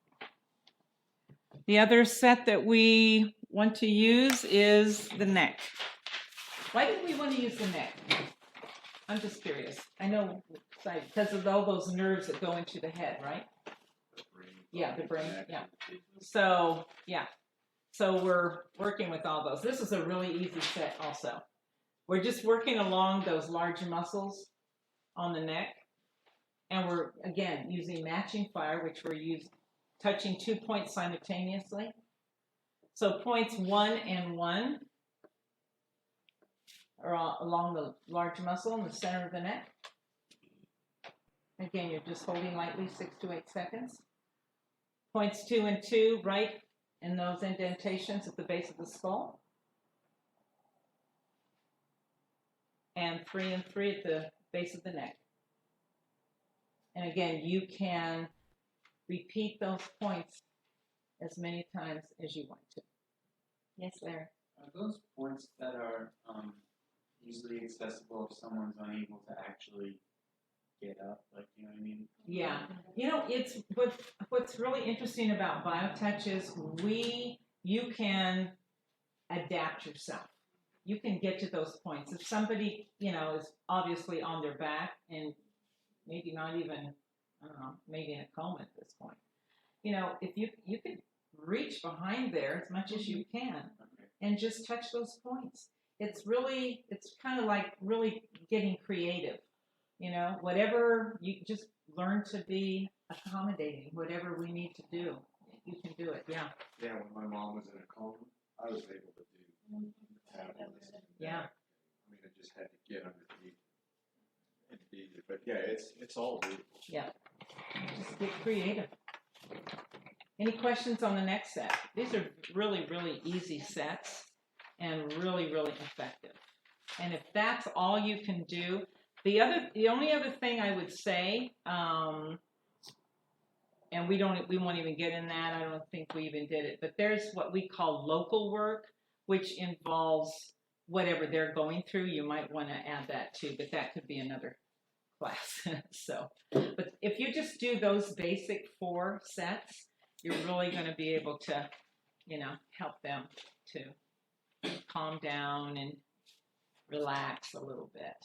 The other set that we want to use is the neck. Why did we want to use the neck? I'm just curious. I know, because of all those nerves that go into the head, right? Yeah, the brain, yeah. So, yeah. So we're working with all those. This is a really easy set also. We're just working along those large muscles on the neck. And we're, again, using matching fire, which we're touching 2 points simultaneously. So points 1 and 1 are along the large muscle in the center of the neck. Again, you're just holding lightly 6 to 8 seconds. Points 2 and 2 right in those indentations at the base of the skull. And 3 and 3 at the base of the neck. And again, you can repeat those points as many times as you want to. Yes, Larry? Are those points that are easily accessible if someone's unable to actually get up? Like, you know what I mean? Yeah. You know, it's what's really interesting about BioTouch is you can adapt yourself. You can get to those points. If somebody, you know, is obviously on their back and maybe not even, I don't know, maybe in a coma at this point. You know, if you can reach behind there as much as you can and just touch those points. It's kind of like really getting creative. You know, whatever, you just learn to be accommodating, whatever we need to do. You can do it, yeah. Yeah, when my mom was in a coma, I was able to do metabolism. Yeah. I mean, I just had to get underneath. Indeed, but yeah, it's all doable. Yeah. Just get creative. Any questions on the next set? These are really, really easy sets and really, really effective. And if that's all you can do, the only other thing I would say, and we won't even get in that. I don't think we even did it, but there's what we call local work, which involves whatever they're going through. You might want to add that too, but that could be another class. So, but if you just do those basic 4 sets, you're really going to be able to, help them to calm down and relax a little bit.